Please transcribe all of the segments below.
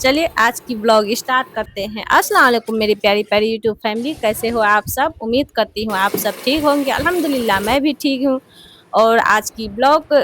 चलिए आज की ब्लॉग स्टार्ट करते हैं। अस्सलाम वालेकुम मेरी प्यारी प्यारी यूट्यूब फैमिली, कैसे हो आप सब? उम्मीद करती हूँ आप सब ठीक होंगे। अल्हम्दुलिल्लाह मैं भी ठीक हूँ। और आज की ब्लॉग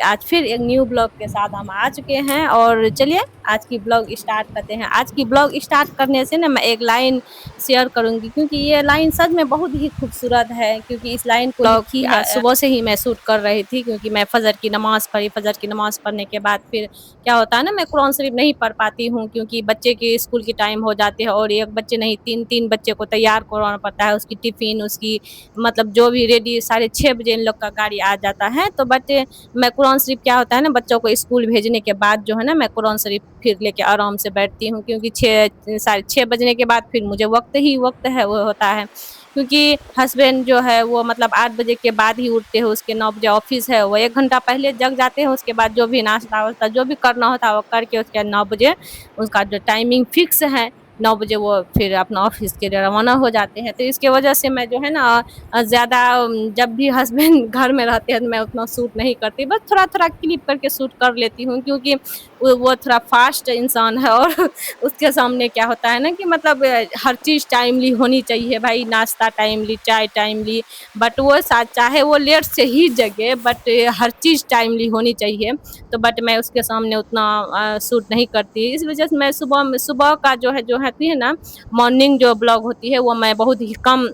आज फिर एक न्यू ब्लॉग के साथ हम आ चुके हैं और चलिए आज की ब्लॉग स्टार्ट करते हैं। आज की ब्लॉग स्टार्ट करने से ना मैं एक लाइन शेयर करूंगी क्योंकि ये लाइन सच में बहुत ही खूबसूरत है, क्योंकि इस लाइन को लिखी आज सुबह से ही मैं शूट कर रही थी क्योंकि मैं फजर की नमाज पढ़ी। फजर की नमाज पढ़ने के बाद फिर क्या होता है ना, मैं कुरान शरीफ नहीं पढ़ पाती हूँ क्योंकि बच्चे के स्कूल की टाइम हो जाते हैं और एक बच्चे नहीं तीन तीन बच्चे को तैयार करवाना पड़ता है, उसकी टिफिन उसकी मतलब जो भी रेडी 6:30 बजे इन लोग का गाड़ी आ जाता है। तो बट मैं कुरान शरीफ क्या होता है ना, बच्चों को स्कूल भेजने के बाद जो है ना मैं कुरान शरीफ फिर लेके आराम से बैठती हूँ क्योंकि 6:30 बजने के बाद फिर मुझे वक्त ही वक्त है वो होता है, क्योंकि हस्बैंड जो है वो मतलब 8 बजे के बाद ही उठते हैं, उसके 9 बजे ऑफिस है, वो 1 घंटा पहले जग जाते हैं। उसके बाद जो भी नाश्ता वास्ता जो भी करना होता है वो करके उसके 9 बजे उसका जो टाइमिंग फिक्स है, 9 बजे वो फिर अपना ऑफिस के लिए रवाना हो जाते हैं। तो इसके वजह से मैं जो है ना ज़्यादा जब भी हस्बैंड घर में रहते हैं तो मैं उतना शूट नहीं करती, बस थोड़ा-थोड़ा क्लिप करके शूट कर लेती हूँ क्योंकि वो थोड़ा फास्ट इंसान है और उसके सामने क्या होता है ना कि मतलब हर चीज़ टाइमली होनी चाहिए भाई, नाश्ता टाइमली, चाय टाइमली, बट वो चाहे वो लेट से ही जगे बट हर चीज़ टाइमली होनी चाहिए। तो बट मैं उसके सामने उतना शूट नहीं करती। इस वजह से मैं सुबह का जो है ना मॉर्निंग जो ब्लॉग होती है वो मैं बहुत ही कम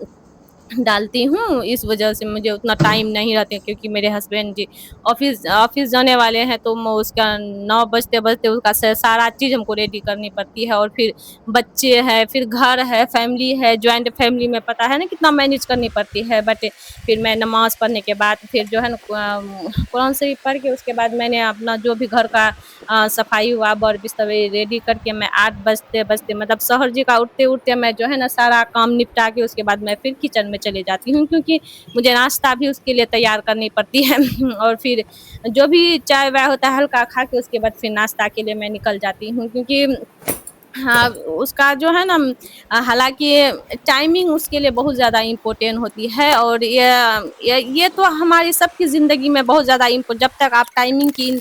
डालती हूँ। इस वजह से मुझे उतना टाइम नहीं रहता क्योंकि मेरे हस्बैंड जी ऑफिस ऑफिस जाने वाले हैं, तो मैं उसका 9 बजते-बजते उसका सारा चीज़ हमको रेडी करनी पड़ती है और फिर बच्चे हैं, फिर घर है, फैमिली है, जॉइंट फैमिली में पता है ना कितना मैनेज करनी पड़ती है। बट फिर मैं नमाज़ पढ़ने के बाद फिर जो है ना कुरान शरीफ पढ़ के उसके बाद मैंने अपना जो भी घर का सफाई हुआ, बर बिस्तर रेडी करके मैं 8 बजते-बजते मतलब सहर जी का उठते-उठते मैं जो है ना सारा काम निपटा के उसके बाद मैं फिर किचन में चले जाती हूँ क्योंकि मुझे नाश्ता भी उसके लिए तैयार करनी पड़ती है और फिर जो भी चाय-वाय होता है हल्का खा के उसके बाद फिर नाश्ता के लिए मैं निकल जाती हूँ क्योंकि हाँ, उसका जो है ना हालाँकि टाइमिंग उसके लिए बहुत ज़्यादा इम्पोर्टेंट होती है और ये तो हमारी सबकी ज़िंदगी में बहुत ज़्यादा जब तक आप टाइमिंग की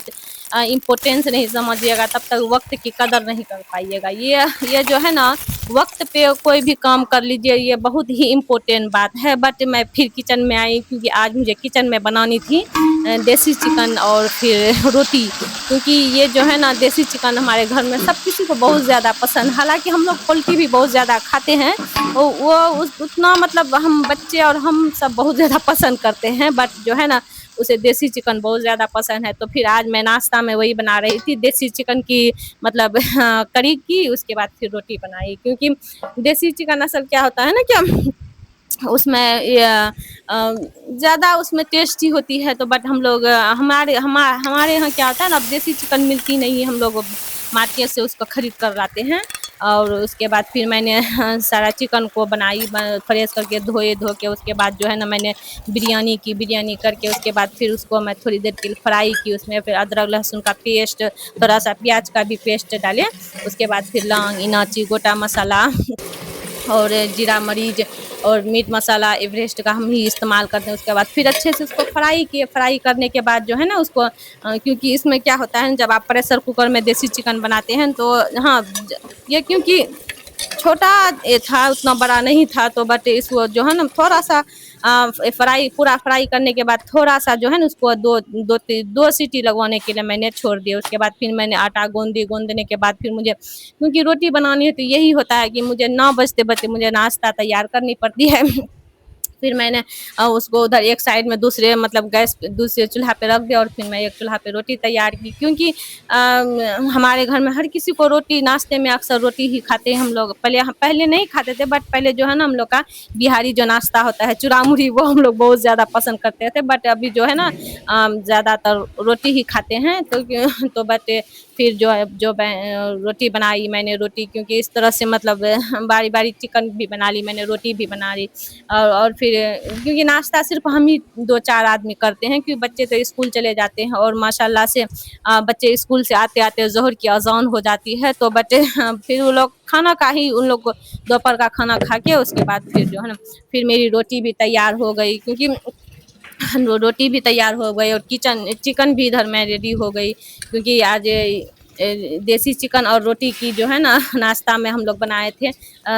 इम्पोर्टेंस नहीं समझिएगा तब तक वक़्त की कदर नहीं कर पाइएगा। ये जो है ना वक़्त पे कोई भी काम कर लीजिए, ये बहुत ही इम्पोर्टेंट बात है। बट मैं फिर किचन में आई क्योंकि आज मुझे किचन में बनानी थी देसी चिकन और फिर रोटी, क्योंकि ये जो है ना देसी चिकन हमारे घर में सब किसी को बहुत ज़्यादा पसंद, हालाँकि हम लोग पोल्ट्री भी बहुत ज़्यादा खाते हैं। वो उस उतना मतलब हम बच्चे और हम सब बहुत ज़्यादा पसंद करते हैं, बट जो है ना उसे देसी चिकन बहुत ज़्यादा पसंद है। तो फिर आज मैं नाश्ता में वही बना रही थी देसी चिकन की मतलब करी की, उसके बाद फिर रोटी बनाई क्योंकि देसी चिकन असल क्या होता है ना कि उसमें ज़्यादा उसमें टेस्टी होती है। तो बट हम लोग हमारे यहाँ क्या होता है ना, अब देसी चिकन मिलती नहीं है, हम लोग मार्केट से उसको खरीद कर लाते हैं। और उसके बाद फिर मैंने सारा चिकन को बनाई फ्रेश करके धो के उसके बाद जो है ना मैंने बिरयानी करके उसके बाद फिर उसको मैं थोड़ी देर के लिए फ्राई की, उसमें फिर अदरक लहसुन का पेस्ट, थोड़ा सा प्याज का भी पेस्ट डाले। उसके बाद फिर लौंग इलायची गोटा मसाला और जीरा मरीच और मीट मसाला एवरेस्ट का हम ही इस्तेमाल करते हैं। उसके बाद फिर अच्छे से उसको फ्राई किए, फ्राई करने के बाद जो है ना उसको क्योंकि इसमें क्या होता है जब आप प्रेशर कुकर में देसी चिकन बनाते हैं तो हाँ ये क्योंकि छोटा ये था, उतना बड़ा नहीं था, तो बट इसको जो है ना थोड़ा-सा पूरा फ्राई करने के बाद थोड़ा-सा जो है ना उसको 2 सीटी लगवाने के लिए मैंने छोड़ दिया। उसके बाद फिर मैंने आटा गूँधी, गूँधने के बाद फिर मुझे क्योंकि रोटी बनानी है तो यही होता है कि मुझे 9 बजते-बजते मुझे नाश्ता तैयार करनी पड़ती है। फिर मैंने उसको उधर एक साइड में दूसरे मतलब गैस पे दूसरे चूल्हा पे रख दिया और फिर मैं एक चूल्हा पे रोटी तैयार की क्योंकि हमारे घर में हर किसी को रोटी नाश्ते में अक्सर रोटी ही खाते हैं हम लोग। पहले नहीं खाते थे, बट पहले जो है ना हम लोग का बिहारी जो नाश्ता होता है चूड़ा-मुढ़ी वो हम लोग बहुत ज़्यादा पसंद करते थे, बट अभी जो है ना ज़्यादातर रोटी ही खाते हैं। तो बट फिर जो है रोटी बनाई मैंने, रोटी क्योंकि इस तरह से मतलब बारी-बारी चिकन भी बना ली मैंने, रोटी भी बना ली। और फिर क्योंकि नाश्ता सिर्फ हम ही 2-4 आदमी करते हैं क्योंकि बच्चे तो स्कूल चले जाते हैं और माशाल्लाह से बच्चे स्कूल से आते-आते ज़ोहर की अज़ान हो जाती है। तो बट फिर वो लोग खाना का ही उन लोग को दोपहर का खाना खा के उसके बाद फिर जो है ना फिर मेरी रोटी भी तैयार हो गई क्योंकि रोटी भी तैयार हो गई और चिकन भी इधर में रेडी हो गई क्योंकि आज देसी चिकन और रोटी की जो है ना नाश्ता में हम लोग बनाए थे।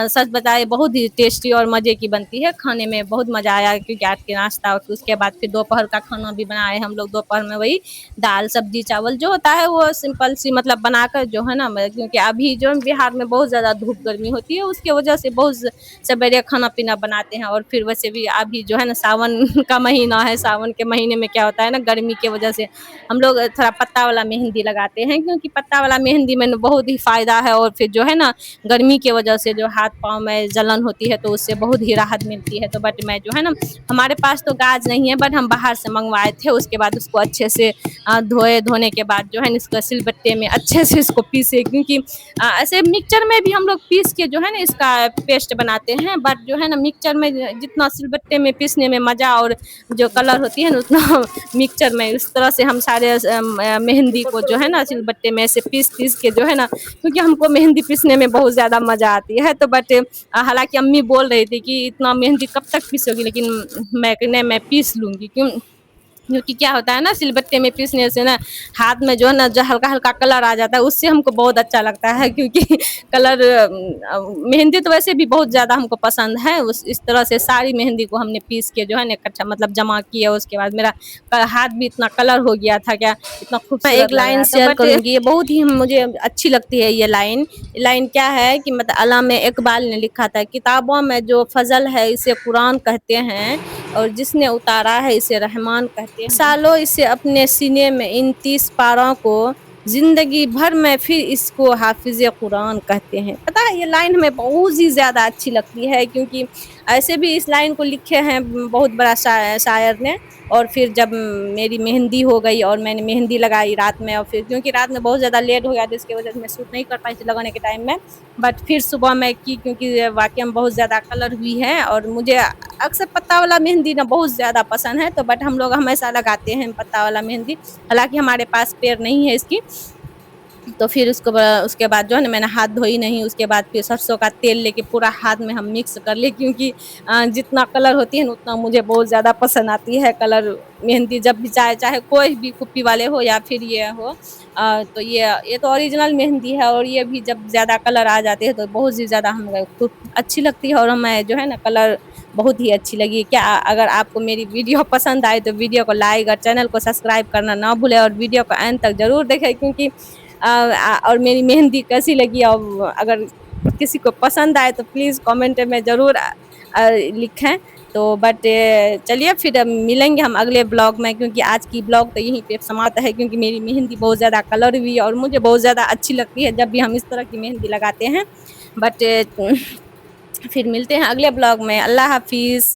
सच बताए बहुत ही टेस्टी और मज़े की बनती है, खाने में बहुत मज़ा आया क्योंकि आज के नाश्ता और फिर उसके बाद फिर दोपहर का खाना भी बनाए हम लोग। दोपहर में वही दाल सब्जी चावल जो होता है वो सिंपल सी मतलब बनाकर जो है ना क्योंकि अभी जो बिहार में बहुत ज़्यादा धूप गर्मी होती है उसकी वजह से बहुत सवेरे खाना पीना बनाते हैं। और फिर वैसे भी अभी जो है ना सावन का महीना है, सावन के महीने में क्या होता है ना गर्मी की वजह से हम लोग थोड़ा पत्ता वाला मेहंदी लगाते हैं, क्योंकि पत्ता वाला मेहंदी में ना बहुत ही फ़ायदा है। और फिर जो है ना गर्मी की वजह से जो हाथ पाँव में जलन होती है तो उससे बहुत ही राहत मिलती है। तो बट मैं जो है ना हमारे पास तो गाज नहीं है बट हम बाहर से मंगवाए थे। उसके बाद उसको अच्छे से धोने के बाद जो है ना इसको सिलबट्टे में अच्छे से इसको पीसे, क्योंकि ऐसे मिक्सचर में भी हम लोग पीस के जो है ना इसका पेस्ट बनाते हैं। बट जो है ना मिक्सचर में जितना सिलबट्टे में पीसने में मज़ा और जो कलर होती है ना उतना मिक्सचर में इस तरह से हम सारे मेहंदी को जो है ना सिलबट्टे में से पीस के जो है ना, क्योंकि हमको मेहंदी पीसने में बहुत ज़्यादा मज़ा आती है। तो बट हालांकि अम्मी बोल रही थी कि इतना मेहंदी कब तक पीसोगी, लेकिन मैं पीस लूँगी। क्योंकि क्या होता है ना सिलबट्टे में पीसने से ना हाथ में जो है ना जो हल्का हल्का कलर आ जाता है उससे हमको बहुत अच्छा लगता है। क्योंकि कलर मेहंदी तो वैसे भी बहुत ज़्यादा हमको पसंद है। उस इस तरह से सारी मेहंदी को हमने पीस के जो है ना इकट्ठा मतलब जमा किया। उसके बाद मेरा हाथ भी इतना कलर हो गया था, क्या इतना मैं एक खूबसूरत लग लाइन रहा था। शेयर बट करूंगी, ये बहुत ही मुझे अच्छी लगती है। ये लाइन लाइन क्या है कि मतलब अल्लामा इकबाल ने लिखा था, किताबों में जो फजल है इसे कुरान कहते हैं और जिसने उतारा है इसे रहमान कहते हैं। सालों इसे अपने सीने में इन 30 पारों को जिंदगी भर में फिर इसको हाफिज कुरान कहते हैं। पता है ये लाइन हमें बहुत ही ज़्यादा अच्छी लगती है, क्योंकि ऐसे भी इस लाइन को लिखे हैं बहुत बड़ा शायर ने। और फिर जब मेरी मेहंदी हो गई और मैंने मेहंदी लगाई रात में, और फिर क्योंकि रात में बहुत ज़्यादा लेट हो गया तो इसकी वजह से मैं शूट नहीं कर पाई थी लगाने के टाइम में। बट फिर सुबह मैं की, क्योंकि वाकई में बहुत ज़्यादा कलर हुई है और मुझे अक्सर पत्ता वाला मेहंदी ना बहुत ज़्यादा पसंद है। तो बट हम लोग हमेशा लगाते हैं पत्ता वाला मेहंदी, हालांकि हमारे पास पेड़ नहीं है इसकी। तो फिर उसके बाद जो है ना मैंने हाथ धोई नहीं, उसके बाद फिर सरसों का तेल लेके पूरा हाथ में हम मिक्स कर लिए, क्योंकि जितना कलर होती है ना उतना मुझे बहुत ज़्यादा पसंद आती है कलर मेहंदी। जब भी चाहे चाहे कोई भी कुप्पी वाले हो या फिर ये हो तो ये तो ओरिजिनल मेहंदी है। और ये भी जब ज़्यादा कलर आ जाते हैं तो बहुत ही ज़्यादा हमें खूब अच्छी लगती है। और हमें जो है ना कलर बहुत ही अच्छी लगी। क्या अगर आपको मेरी वीडियो पसंद आए तो वीडियो को लाइक और चैनल को सब्सक्राइब करना ना भूलें और वीडियो को एंड तक ज़रूर देखें, क्योंकि और मेरी मेहंदी कैसी लगी और अगर किसी को पसंद आए तो प्लीज़ कमेंट में ज़रूर लिखें। तो बट चलिए फिर अब मिलेंगे हम अगले ब्लॉग में, क्योंकि आज की ब्लॉग तो यहीं पे समाप्त है। क्योंकि मेरी मेहंदी बहुत ज़्यादा कलर हुई और मुझे बहुत ज़्यादा अच्छी लगती है जब भी हम इस तरह की मेहंदी लगाते हैं। बट फिर मिलते हैं अगले ब्लॉग में। अल्लाह हाफिज़।